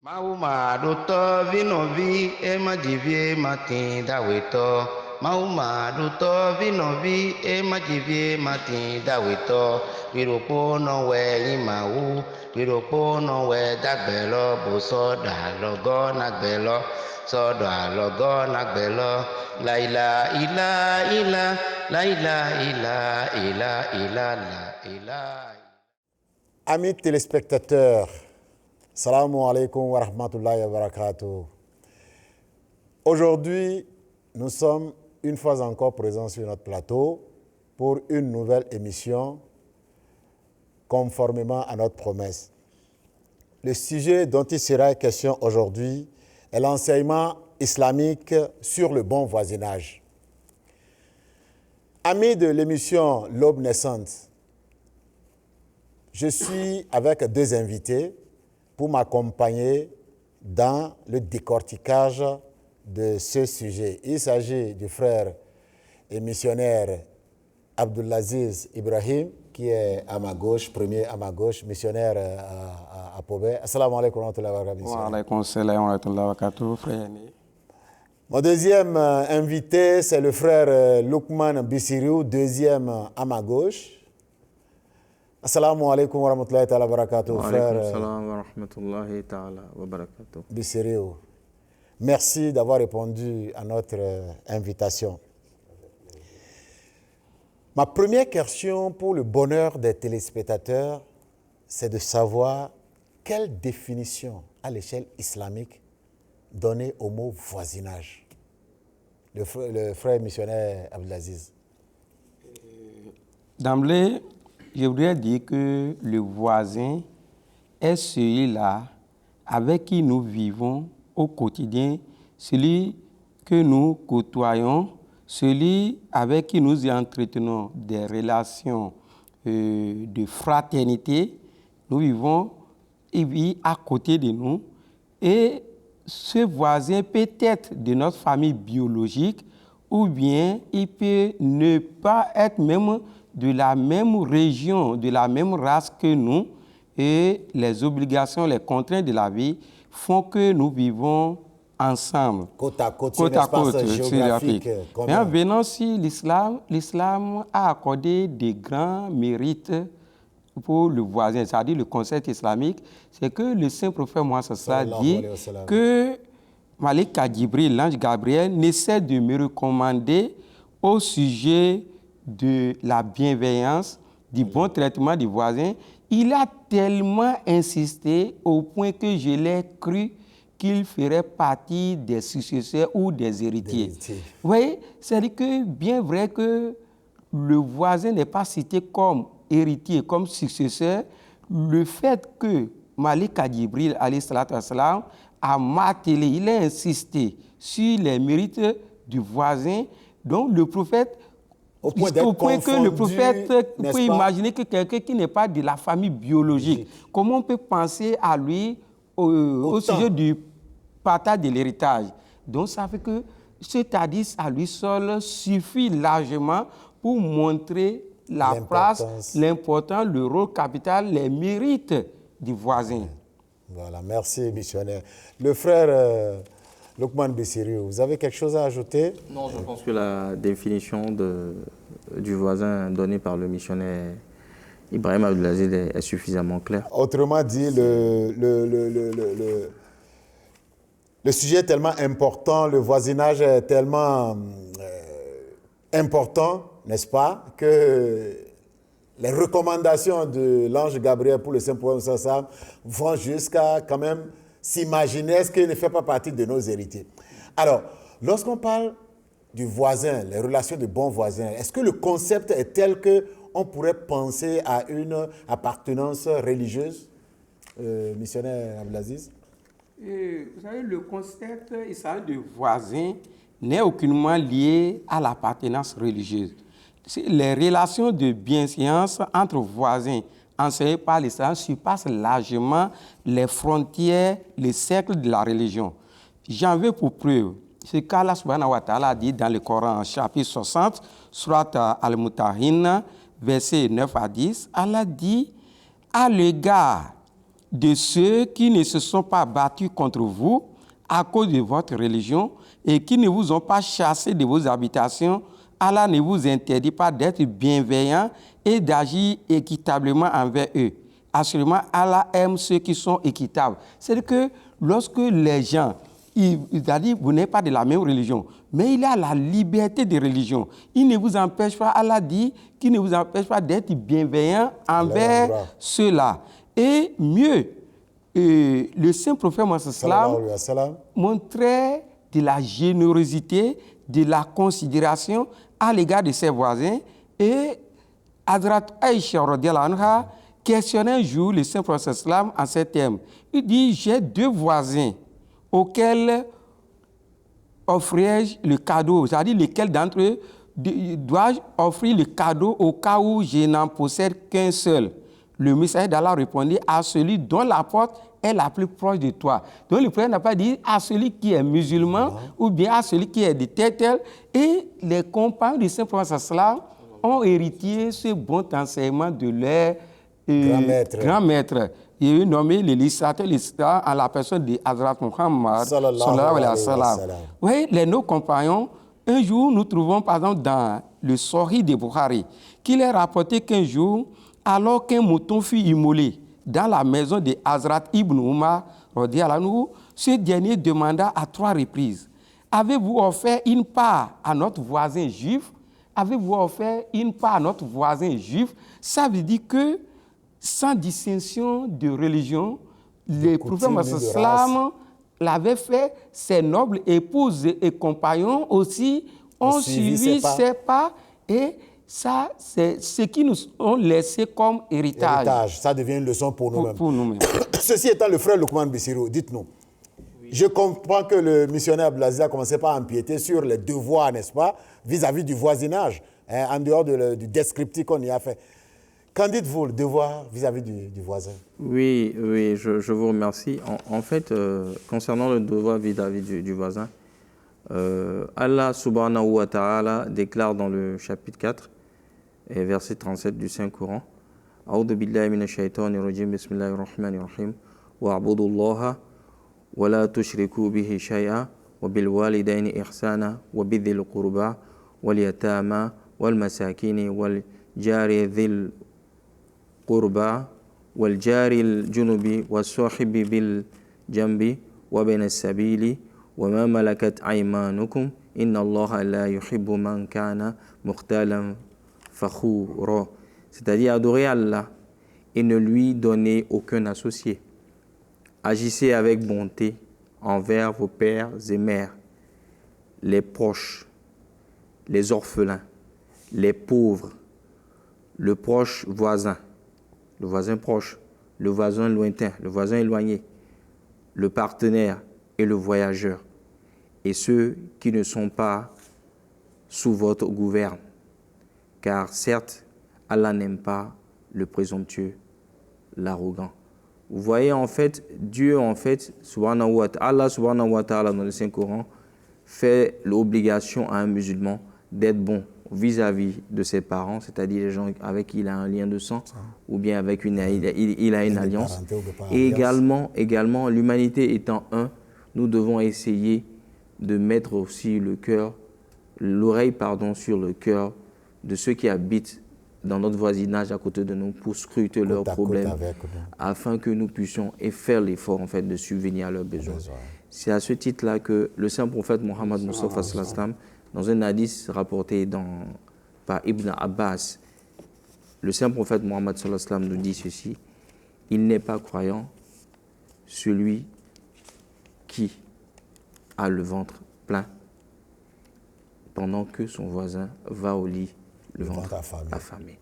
Mauma duto vinovi e majivie matin daweto. Mauma duto vinovi e majivie matin daweto. Viropo no we imau. Viropo no we dagbelo boso da logo nagbelo. So da logo nagbelo. Laila ila ila. Laila ila ila ila la ila. Amis téléspectateurs, Assalamu alaikum wa rahmatullahi wa barakatuh. Aujourd'hui, nous sommes une fois encore présents sur notre plateau pour une nouvelle émission conformément à notre promesse. Le sujet dont il sera question aujourd'hui est l'enseignement islamique sur le bon voisinage. Amis de l'émission L'Aube naissante, je suis avec deux invités pour m'accompagner dans le décortiquage de ce sujet. Il s'agit du frère et missionnaire Abdulaziz Ibrahim, qui est à ma gauche, premier à ma gauche, missionnaire à Pobé. Assalamu alaikum wa rahmatullahi wa barakatuh. Wa alaikum salam wa rahmatullahi wa barakatuh, frère. Mon deuxième invité, c'est le frère Lukman Bissiriou, deuxième à ma gauche. Assalamu alaikum wa rahmatullahi wa barakatuh, frère. Wa alaikum salam wa rahmatullahi wa barakatuh. Bissiriou. Merci d'avoir répondu à notre invitation. Ma première question pour le bonheur des téléspectateurs, c'est de savoir quelle définition à l'échelle islamique donner au mot voisinage. Le frère missionnaire Abdelaziz. D'emblée, je voudrais dire que le voisin est celui-là avec qui nous vivons au quotidien, celui que nous côtoyons, celui avec qui nous entretenons des relations de fraternité. Nous vivons, il vit à côté de nous et ce voisin peut être de notre famille biologique ou bien il peut ne pas être même de la même région, de la même race que nous, et les obligations, les contraintes de la vie font que nous vivons ensemble. Côte à côte, sur l'espace géographique. Mais en venant sur l'islam a accordé des grands mérites pour le voisin, c'est-à-dire le concept islamique, c'est que le saint prophète Mohammed dit que Malik Djibril, l'ange Gabriel, n'essaie de me recommander au sujet de la bienveillance, du bon traitement du voisin. Il a tellement insisté au point que je l'ai cru qu'il ferait partie des successeurs ou des héritiers. Vous voyez, c'est-à-dire que bien vrai que le voisin n'est pas cité comme héritier, comme successeur, le fait que Malik Djibril, alayhi salatu wassalam, a martelé, il a insisté sur les mérites du voisin, donc le prophète, au point que le prophète peut imaginer que quelqu'un qui n'est pas de la famille biologique, comment on peut penser à lui au sujet du partage de l'héritage? Donc ça fait que cet hadith à lui seul suffit largement pour montrer la place, l'importance, le rôle capital, les mérites du voisin. Voilà, merci missionnaire. Le frère Lukman Bissiriou, vous avez quelque chose à ajouter? Non, je pense que la définition du voisin donnée par le missionnaire Ibrahim Abdelaziz est suffisamment claire. Autrement dit, le sujet est tellement important, le voisinage est tellement important, n'est-ce pas, que les recommandations de l'ange Gabriel pour le Saint-Prophète vont jusqu'à quand même s'imaginer est-ce qu'il ne fait pas partie de nos héritiers. Alors, lorsqu'on parle du voisin, les relations de bons voisins, est-ce que le concept est tel qu'on pourrait penser à une appartenance religieuse, missionnaire Abdelaziz? Vous savez, le concept de voisin n'est aucunement lié à l'appartenance religieuse. Les relations de bienséance entre voisins enseignées par l'islam surpassent largement les frontières, les cercles de la religion. J'en veux pour preuve ce qu'Allah subhanahu wa ta'ala dit dans le Coran, chapitre 60, surat Al-Mutahin, versets 9 à 10. Allah dit à l'égard de ceux qui ne se sont pas battus contre vous à cause de votre religion et qui ne vous ont pas chassé de vos habitations, Allah ne vous interdit pas d'être bienveillant et d'agir équitablement envers eux. Assurément, Allah aime ceux qui sont équitables. C'est-à-dire que lorsque les gens, c'est-à-dire vous n'êtes pas de la même religion, mais il y a la liberté de religion. Il ne vous empêche pas, Allah dit, qu'il ne vous empêche pas d'être bienveillant envers ceux-là. Et mieux, le saint prophète Mohammed montrait de la générosité, de la considération à l'égard de ses voisins. Et Hazrat Aïcha radhiyallahu anha questionnait un jour le saint prophète en ces termes. Il dit, j'ai 2 voisins auxquels offrirai-je le cadeau, c'est-à-dire lesquels d'entre eux dois-je offrir le cadeau au cas où je n'en possède qu'un seul. Le messager d'Allah répondit à celui dont la porte est la plus proche de toi. Donc le prophète n'a pas dit à celui qui est musulman ou bien à celui qui est de tel. Et les compagnons du saint prophète ont hérité ce bon enseignement de leur grand maître. Il est nommé le législateur en la personne de Hazrat Muhammad sallallahu alayhi wa sallam. Oui, nos compagnons, un jour, nous trouvons par exemple dans le Sahih de Bukhari qu'il est rapporté qu'un jour, alors qu'un mouton fut immolé dans la maison de Hazrat Ibn Umar, ce dernier demanda à 3 reprises, avez-vous offert une part à notre voisin juif? Avez-vous offert une part à notre voisin juif? Ça veut dire que sans distinction de religion, le prophète Mohammed l'avait fait, ses nobles épouses et compagnons aussi ont suivi ses pas et ça, c'est ce qui nous ont laissé comme héritage. Ça devient une leçon pour nous-mêmes. Pour nous-mêmes. Ceci étant, le frère Lukman Bissirou, dites-nous. Oui. Je comprends que le missionnaire Abdelaziz a commencé par empiéter sur les devoirs, n'est-ce pas, vis-à-vis du voisinage, hein, en dehors du descriptif qu'on y a fait. Qu'en dites-vous, le devoir vis-à-vis du voisin? Oui, je vous remercie. En fait, concernant le devoir vis-à-vis du voisin, Allah subhanahu wa ta'ala déclare dans le chapitre 4, et verset 37 du Saint-Coran, A'udhu billahi minash shaitanir rajim, bismillahir rahmanir rahim, wa'budu Allaha wa la tushriku bihi shay'a wa bil walidayni ihsana wa bidhil qurba wal yatama wal masakini wal jari dhil qurba wal jari al junubi was sahibi bil jambi wa bin as-sabili wa ma malakat aymanukum inna Allaha la yuhibbu man kana mukhtalan fakhoura. C'est-à-dire adorer Allah et ne lui donner aucun associé. Agissez avec bonté envers vos pères et mères, les proches, les orphelins, les pauvres, le proche voisin, le voisin proche, le voisin lointain, le voisin éloigné, le partenaire et le voyageur, et ceux qui ne sont pas sous votre gouverne. Car certes, Allah n'aime pas le présomptueux, l'arrogant. Vous voyez, en fait, Dieu, en fait, Allah subhanahu wa ta'ala dans le Saint-Coran, fait l'obligation à un musulman d'être bon vis-à-vis de ses parents, c'est-à-dire les gens avec qui il a un lien de sang, ou bien avec il a une alliance. Et également, l'humanité étant un, nous devons essayer de mettre aussi l'oreille sur le cœur de ceux qui habitent dans notre voisinage à côté de nous pour scruter leurs problèmes afin que nous puissions faire l'effort en fait de subvenir à leurs besoins. C'est à ce titre-là que le saint prophète Mohammed Mustafa sallallahu alayhi wa sallam, dans un hadith rapporté par Ibn Abbas, le saint prophète Mohammed sallallahu alayhi wa sallam nous dit ceci: il n'est pas croyant celui qui a le ventre plein pendant que son voisin va au lit le ventre affamé.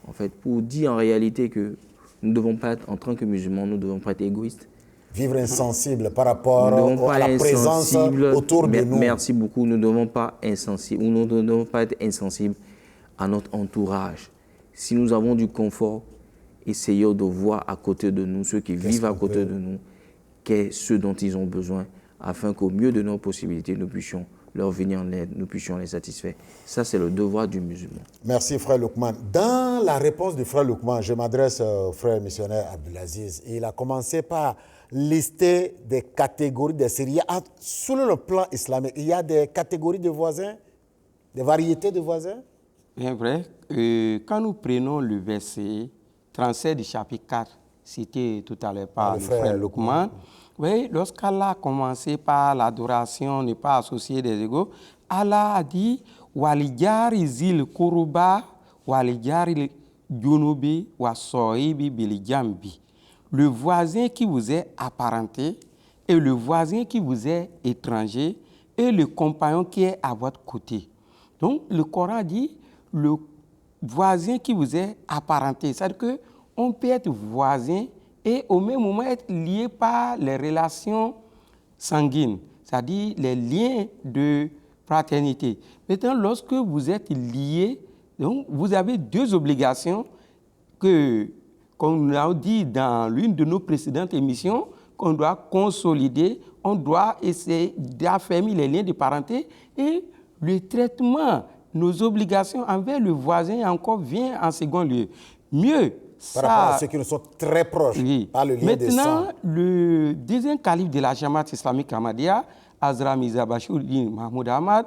En fait, pour dire en réalité que nous ne devons pas être, en tant que musulmans, nous ne devons pas être égoïstes. Vivre insensible par rapport à la présence autour de nous. Merci beaucoup. Nous ne devons pas être insensibles à notre entourage. Si nous avons du confort, essayons de voir à côté de nous, ceux qui vivent à côté de nous, qu'est ce dont ils ont besoin, afin qu'au mieux de nos possibilités, nous puissions leur venir en aide, nous puissions les satisfaire. Ça, c'est le devoir du musulman. Merci, frère Loukman. Dans la réponse du frère Loukman, je m'adresse au frère missionnaire Abdelaziz. Il a commencé par lister des catégories de séries. Sur le plan islamique, il y a des catégories de voisins, des variétés de voisins. Bien vrai. Quand nous prenons le verset 37 du chapitre 4, cité tout à l'heure par le frère Loukman, oui, lorsqu'Allah a commencé par l'adoration, n'est pas associé des égaux, Allah a dit Walijari zil kuruba, walijari junubi, wasoibi bilijambi. Le voisin qui vous est apparenté et le voisin qui vous est étranger et le compagnon qui est à votre côté. Donc, le Coran dit le voisin qui vous est apparenté. C'est-à-dire qu'on peut être voisin et au même moment être lié par les relations sanguines, c'est-à-dire les liens de fraternité. Maintenant, lorsque vous êtes liés, donc vous avez deux obligations que, comme nous l'avons dit dans l'une de nos précédentes émissions, qu'on doit consolider, on doit essayer d'affermir les liens de parenté et le traitement, nos obligations envers le voisin encore vient en second lieu. Mieux, par rapport à ceux qui nous sont très proches, oui. par le lien de sang. Maintenant, le deuxième calife de la Jamaat islamique Ahmadiyya, Hazrat Mirza Bashiruddin Mahmoud Ahmad,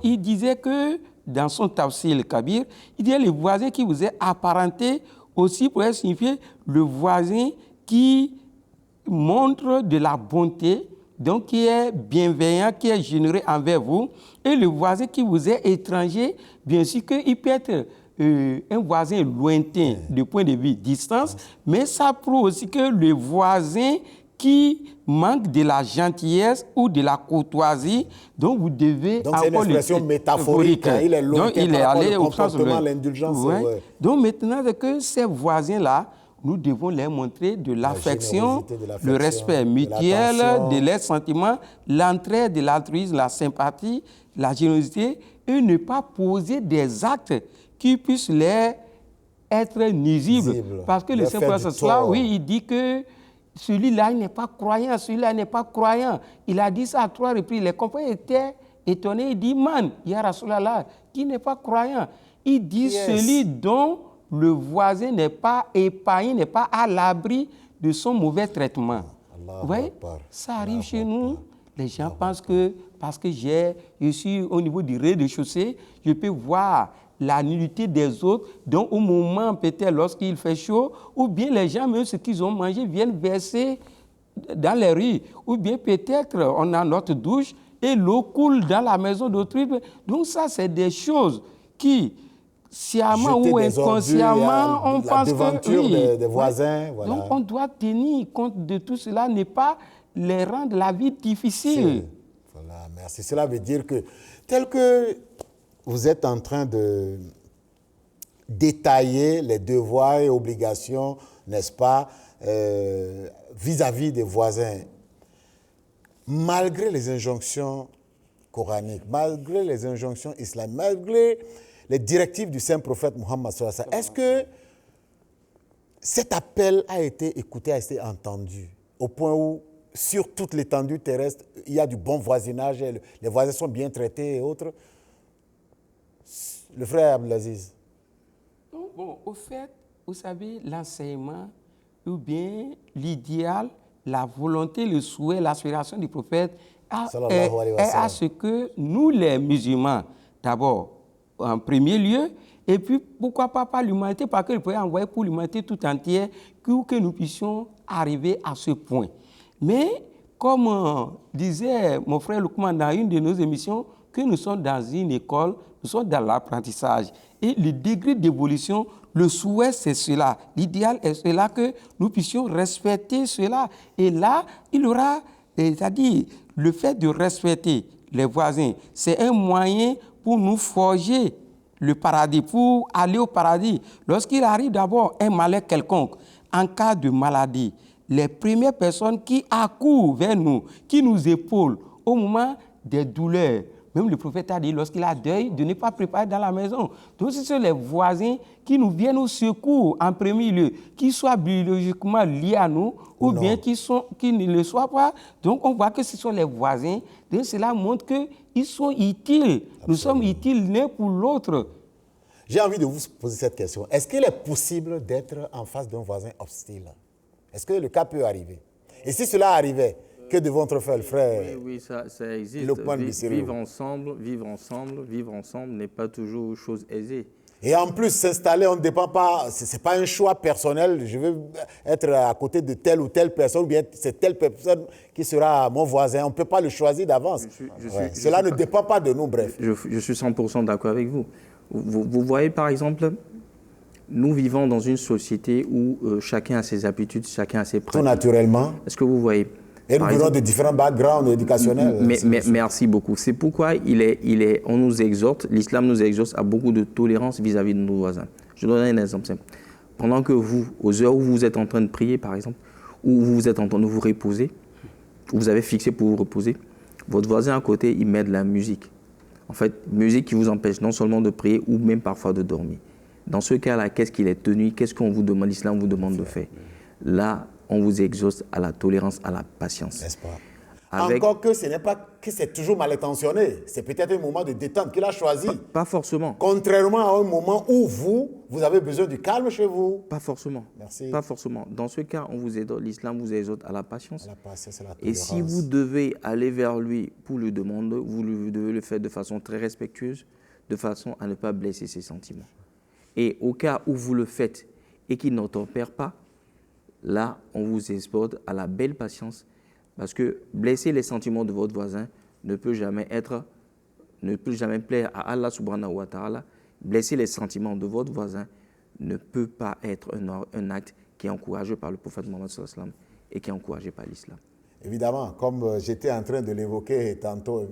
il disait que dans son Tafsir Kabir, il disait le voisin qui vous est apparenté aussi pourrait signifier le voisin qui montre de la bonté, donc qui est bienveillant, qui est généreux envers vous, et le voisin qui vous est étranger, bien sûr qu'il peut être un voisin lointain du point de vue distance, mais ça prouve aussi que le voisin qui manque de la gentillesse ou de la courtoisie, donc vous devez... Donc c'est une expression métaphorique, hein, il est lointain donc, il est allé au sens de l'indulgence. Ouais. Ouais. Donc maintenant, c'est que ces voisins-là, nous devons leur montrer de l'affection, le respect mutuel, de leurs sentiments, l'entraide, de l'altruisme, la sympathie, la générosité, et ne pas poser des actes qui puissent leur être nuisibles. Parce que le Saint-Paul, oui, il dit que celui-là n'est pas croyant, celui-là n'est pas croyant. Il a dit ça à 3 reprises. Les compagnons étaient étonnés. Il dit, man, ya Rasulallah, qui n'est pas croyant. Il dit, celui dont le voisin n'est pas épargné, n'est pas à l'abri de son mauvais traitement. Vous voyez, ça arrive chez nous. Les gens pensent que parce que je suis au niveau du rez-de-chaussée, je peux voir la nudité des autres, donc au moment peut-être lorsqu'il fait chaud, ou bien les gens, même ce qu'ils ont mangé, viennent verser dans les rues, ou bien peut-être on a notre douche et l'eau coule dans la maison d'autrui. Donc ça, c'est des choses qui, sciemment ou inconsciemment, on pense que... Oui, des voisins, voilà. Donc on doit tenir compte de tout cela, ne pas les rendre la vie difficile. Voilà, merci. Cela veut dire que, tel que vous êtes en train de détailler les devoirs et obligations, n'est-ce pas, vis-à-vis des voisins, malgré les injonctions coraniques, malgré les injonctions islamiques, malgré les directives du saint prophète Mohammed sallallahu alayhi wa sallam, est-ce que cet appel a été écouté, a été entendu, au point où, sur toute l'étendue terrestre, il y a du bon voisinage, les voisins sont bien traités et autres? Le frère Abdelaziz. Bon, au fait, vous savez, l'enseignement, ou bien l'idéal, la volonté, le souhait, l'aspiration du prophète est à ce que nous, les musulmans, d'abord, en premier lieu, et puis pourquoi pas l'humanité, parce que le prophète a envoyé pour l'humanité tout entière, que nous puissions arriver à ce point. Mais, comme disait mon frère Loukman dans une de nos émissions, que nous sommes dans une école, nous sommes dans l'apprentissage. Et le degré d'évolution, le souhait, c'est cela. L'idéal est cela, que nous puissions respecter cela. Et là, il y aura, c'est-à-dire, le fait de respecter les voisins, c'est un moyen pour nous forger le paradis, pour aller au paradis. Lorsqu'il arrive d'abord un malheur quelconque, en cas de maladie, les premières personnes qui accourent vers nous, qui nous épaulent au moment des douleurs, Même le prophète a dit, lorsqu'il a deuil, de ne pas préparer dans la maison. Donc, ce sont les voisins qui nous viennent au secours en premier lieu, qui soient biologiquement liés à nous ou bien qui ne le soient pas. Donc, on voit que ce sont les voisins. Donc, cela montre qu'ils sont utiles. Absolument. Nous sommes utiles l'un pour l'autre. J'ai envie de vous poser cette question. Est-ce qu'il est possible d'être en face d'un voisin hostile? Est-ce que le cas peut arriver? Et si cela arrivait, que devons-nous faire, frère? Oui, ça existe. Vivre ensemble n'est pas toujours chose aisée. Et en plus, s'installer, on ne dépend pas, ce n'est pas un choix personnel, je veux être à côté de telle ou telle personne, ou bien c'est telle personne qui sera mon voisin. On ne peut pas le choisir d'avance. Cela ne dépend pas de nous, bref. Je suis 100% d'accord avec vous. Vous voyez, par exemple, nous vivons dans une société où chacun a ses habitudes, chacun a ses pratiques. Tout naturellement. Est-ce que vous voyez? Et nous venons de différents backgrounds éducationnels. Merci beaucoup. C'est pourquoi on nous exhorte, l'islam nous exhorte à beaucoup de tolérance vis-à-vis de nos voisins. Je donne un exemple simple. Pendant que vous, aux heures où vous êtes en train de prier, par exemple, ou vous êtes en train de vous reposer, vous avez fixé pour vous reposer, votre voisin à côté, il met de la musique. En fait, musique qui vous empêche non seulement de prier ou même parfois de dormir. Dans ce cas-là, qu'est-ce qu'il est tenu? Qu'est-ce qu'on vous demande? L'islam vous demande de faire. Là, on vous exauce à la tolérance, à la patience. N'est-ce pas? Encore que ce n'est pas que c'est toujours mal intentionné. C'est peut-être un moment de détente qu'il a choisi. Pas forcément. Contrairement à un moment où vous avez besoin du calme chez vous. Pas forcément. Merci. Pas forcément. Dans ce cas, l'islam vous exhorte à la patience. À la patience, à la tolérance. Et si vous devez aller vers lui pour lui demander, vous devez le faire de façon très respectueuse, de façon à ne pas blesser ses sentiments. Et au cas où vous le faites et qu'il n'obtempère pas, là, on vous exhorte à la belle patience, parce que blesser les sentiments de votre voisin ne peut jamais plaire à Allah subhanahu wa ta'ala. Blesser les sentiments de votre voisin ne peut pas être un acte qui est encouragé par le prophète Mohammed sallallahu alayhi wa sallam et qui est encouragé par l'islam. Évidemment, comme j'étais en train de l'évoquer tantôt,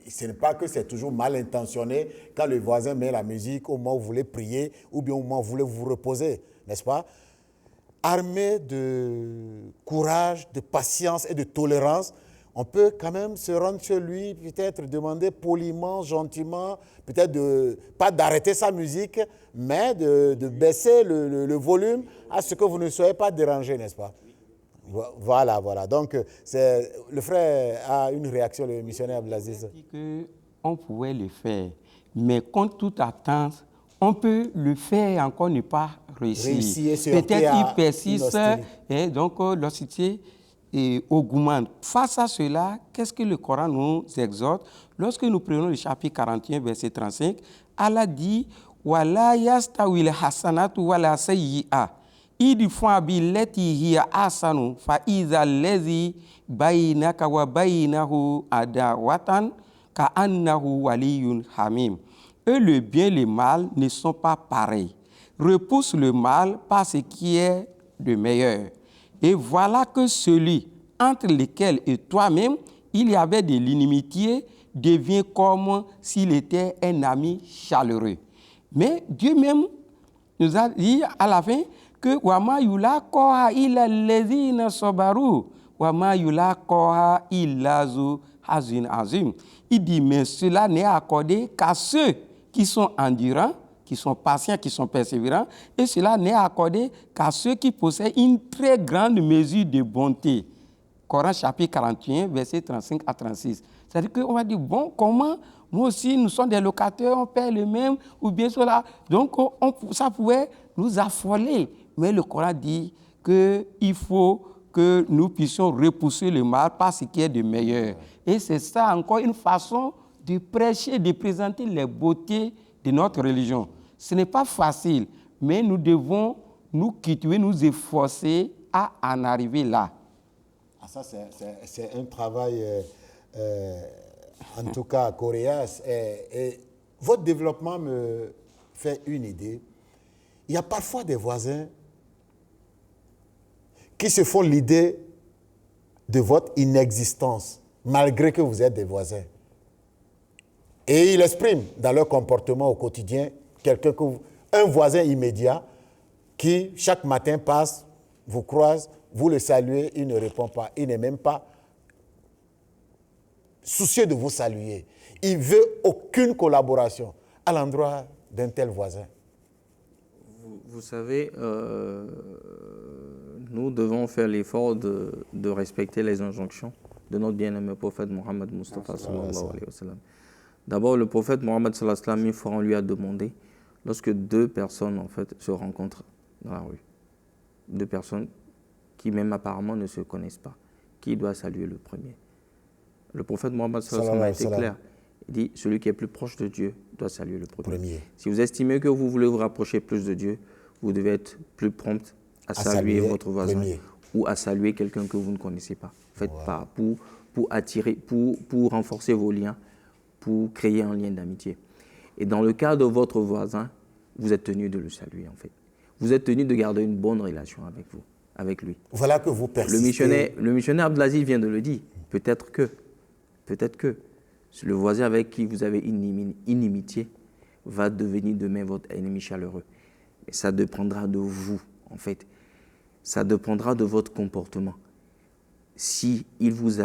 ce n'est pas que c'est toujours mal intentionné quand le voisin met la musique au moment où vous voulez prier ou bien au moment où vous voulez vous reposer, n'est-ce pas? Armé de courage, de patience et de tolérance, on peut quand même se rendre chez lui, peut-être demander poliment, gentiment, peut-être pas d'arrêter sa musique, mais de baisser le volume à ce que vous ne soyez pas dérangé, n'est-ce pas? Voilà. Donc, le frère a une réaction, le missionnaire Abdelaziz. On pouvait le faire, mais contre toute attente, on peut le faire encore ne pas réussir. Peut-être qu'il persiste et donc l'hostilité augmente. Face à cela, qu'est-ce que le Coran nous exhorte? Lorsque nous prenons le chapitre 41, verset 35, Allah dit « Wala yastawil hasanatu wala sayyi'a idfa billati hiya ahsanu fa iza allazi bainaka wa bainahu adawatan ka annahu waliyun hamim » Et le bien et le mal ne sont pas pareils. Repousse le mal par ce qui est de meilleur. Et voilà que celui entre lequel et toi-même il y avait de l'inimitié devient comme s'il était un ami chaleureux. Mais Dieu même nous a dit à la fin que wama yulaqa illa allazina sabaru wama yulaqa illa zu hazin azim. Il dit mais cela n'est accordé qu'à ceux qui sont endurants, qui sont patients, qui sont persévérants, et cela n'est accordé qu'à ceux qui possèdent une très grande mesure de bonté. Coran chapitre 41, versets 35 à 36. C'est-à-dire qu'on va dire, bon, comment, nous aussi, nous sommes des locataires, on paie le même, ou bien cela. Donc, ça pouvait nous affoler. Mais le Coran dit qu'il faut que nous puissions repousser le mal par ce qui est de meilleur. Et c'est ça encore une façon de prêcher, de présenter les beautés de notre religion. Ce n'est pas facile, mais nous devons nous cultiver, nous efforcer à en arriver là. Ah, ça, c'est un travail, en tout cas, coriace. Et votre développement me fait une idée. Il y a parfois des voisins qui se font l'idée de votre inexistence, malgré que vous êtes des voisins. Et ils expriment dans leur comportement au quotidien un voisin immédiat qui, chaque matin, passe, vous croise, vous le saluez, il ne répond pas, il n'est même pas soucieux de vous saluer. Il ne veut aucune collaboration à l'endroit d'un tel voisin. Vous savez, nous devons faire l'effort de respecter les injonctions de notre bien-aimé prophète Mohammed Mustafa sallallahu alayhi wa sallam. D'abord, le prophète Mohammed sallallahu alayhi wa sallam, une fois, on lui a demandé, lorsque deux personnes en fait se rencontrent dans la rue, deux personnes qui même apparemment ne se connaissent pas, qui doit saluer le premier? Le prophète Mohammed sallallahu alayhi wa sallam a été clair. Il dit, celui qui est plus proche de Dieu doit saluer le premier. Si vous estimez que vous voulez vous rapprocher plus de Dieu, vous devez être plus prompt à saluer votre voisin ou à saluer quelqu'un que vous ne connaissez pas. Faites pas pour attirer, pour renforcer vos liens, pour créer un lien d'amitié. Et dans le cas de votre voisin, vous êtes tenu de le saluer en fait. Vous êtes tenu de garder une bonne relation avec lui. Voilà que vous persistez. Le missionnaire Abdelaziz vient de le dire. Peut-être que le voisin avec qui vous avez une inimitié va devenir demain votre ennemi chaleureux. Mais ça dépendra de vous, en fait. Ça dépendra de votre comportement. Si il vous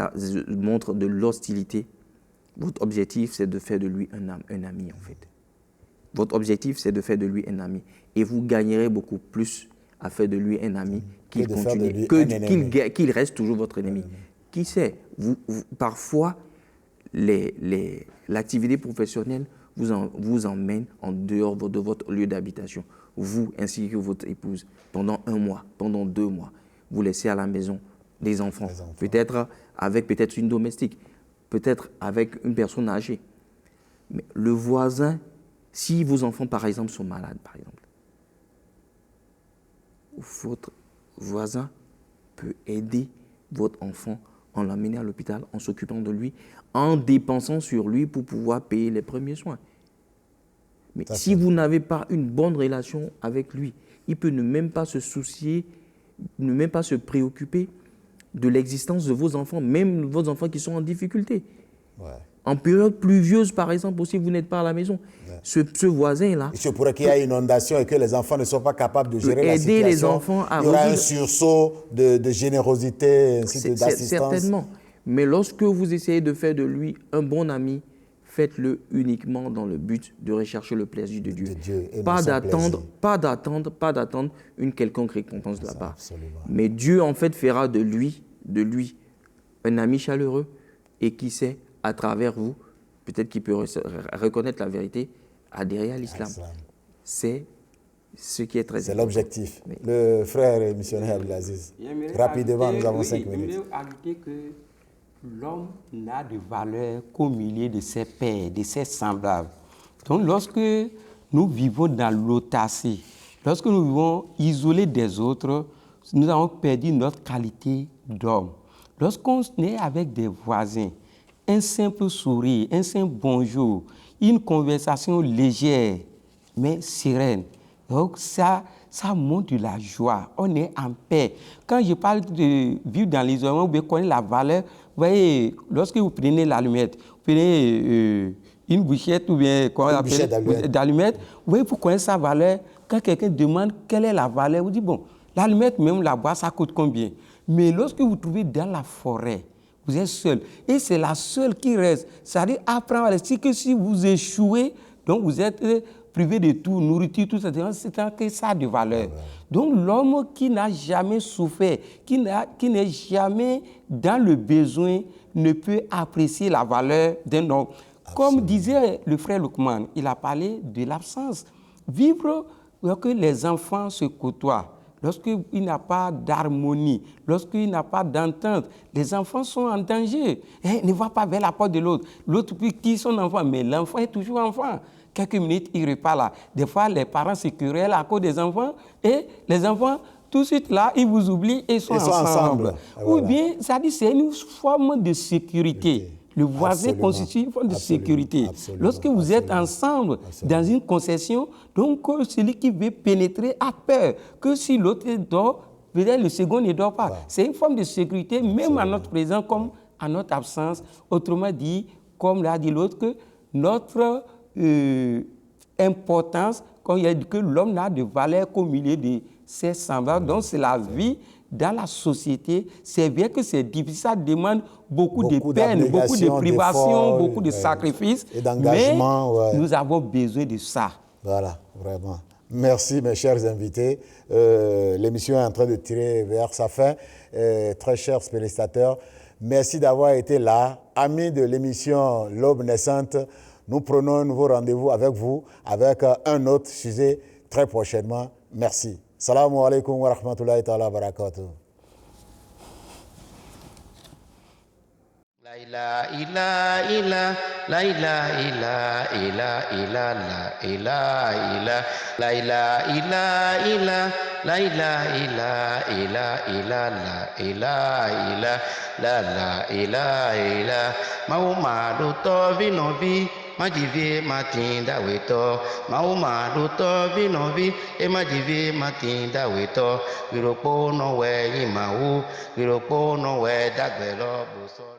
montre de l'hostilité, votre objectif, c'est de faire de lui un ami, en fait. Votre objectif, c'est de faire de lui un ami. Et vous gagnerez beaucoup plus à faire de lui un ami qu'il continue, qu'il reste toujours votre ennemi. Qui sait, parfois, l'activité professionnelle vous emmène en dehors de votre lieu d'habitation. Vous ainsi que votre épouse, pendant 1 mois, pendant 2 mois, vous laissez à la maison des enfants. Peut-être avec une domestique, peut-être avec une personne âgée. Mais le voisin, si vos enfants par exemple sont malades, par exemple, votre voisin peut aider votre enfant en l'amener à l'hôpital, en s'occupant de lui, en dépensant sur lui pour pouvoir payer les premiers soins. Mais si vous n'avez pas une bonne relation avec lui, il peut ne même pas se soucier, ne même pas se préoccuper de l'existence de vos enfants, même vos enfants qui sont en difficulté. En période pluvieuse, par exemple, aussi, vous n'êtes pas à la maison. Ce voisin-là... Il se pourrait qu'il y ait une inondation et que les enfants ne soient pas capables de gérer la situation. Aider les enfants à... Il y aura un sursaut de générosité, ainsi d'assistance. Certainement. Mais lorsque vous essayez de faire de lui un bon ami, faites-le uniquement dans le but de rechercher le plaisir de Dieu. Pas d'attendre une quelconque récompense de la part. Mais Dieu, en fait, fera de lui un ami chaleureux et qui sait, à travers vous, peut-être qu'il peut reconnaître la vérité, adhérer à l'islam. C'est ce qui est très important. C'est l'objectif. Oui. Le frère et missionnaire Abdelaziz. Rapidement, nous avons 5 minutes. Je voulais ajouter que l'homme n'a de valeur qu'au milieu de ses pairs, de ses semblables. Donc, lorsque nous vivons dans l'autarcie, lorsque nous vivons isolés des autres, nous avons perdu notre qualité d'homme. Lorsqu'on est avec des voisins, un simple sourire, un simple bonjour, une conversation légère, mais sereine. Donc ça montre de la joie. On est en paix. Quand je parle de vivre dans l'isolement, vous connaissez la valeur. Vous voyez, lorsque vous prenez l'allumette, vous prenez une bouchette ou bien d'allumette, vous voyez, vous connaissez sa valeur. Quand quelqu'un demande quelle est la valeur, vous dites, bon, l'allumette, même la boîte, ça coûte combien? Mais lorsque vous trouvez dans la forêt, vous êtes seul. Et c'est la seule qui reste. C'est-à-dire, apprendre à rester que si vous échouez, donc vous êtes privé de tout, nourriture, tout ça, c'est que ça a de valeur. Donc l'homme qui n'a jamais souffert, qui n'est jamais dans le besoin, ne peut apprécier la valeur d'un homme. Comme disait le frère Lukman, il a parlé de l'absence. Vivre lorsque les enfants se côtoient, lorsqu'il n'y a pas d'harmonie, lorsqu'il n'y a pas d'entente, les enfants sont en danger. Ne va pas vers la porte de l'autre. L'autre qui son enfant, mais l'enfant est toujours enfant. Quelques minutes, il repart là. Des fois, les parents se querellent à cause des enfants et les enfants, tout de suite là, ils vous oublient et sont ensemble. Ou bien, ça dit, c'est une forme de sécurité. Le voisin constitue une forme de sécurité. Lorsque vous êtes ensemble dans une concession, donc celui qui veut pénétrer a peur que si l'autre dort, peut-être le second ne dort pas. C'est une forme de sécurité, même à notre présence comme à notre absence. Autrement dit, comme l'a dit l'autre, que notre importance, quand il y a dit que l'homme n'a de valeur qu'au milieu de ses semblables. Donc c'est la vie dans la société, c'est vrai que c'est difficile, ça demande beaucoup de peine, beaucoup de d'abnégation, privations, d'efforts, beaucoup de ouais, sacrifices. et d'engagement, Mais ouais. nous avons besoin de ça. Voilà, vraiment. Merci, mes chers invités. L'émission est en train de tirer vers sa fin. Très chers téléspectateurs, merci d'avoir été là. Amis de l'émission L'Aube naissante, nous prenons un nouveau rendez-vous avec vous, avec un autre sujet très prochainement. Merci. Salamu alaikum wa rahmatullahi ta'ala wa barakatuh. La ilaha illa la ilaha illa la ilaha illa la ilaha illa la ilaha illa la ilaha illa Muhammadu Tobinobi Majivie Matinda Weto Muhammadu Tobinobi Majivie Matinda Weto Wiropo no we Imawu Wiropo no we Dagbelo Buso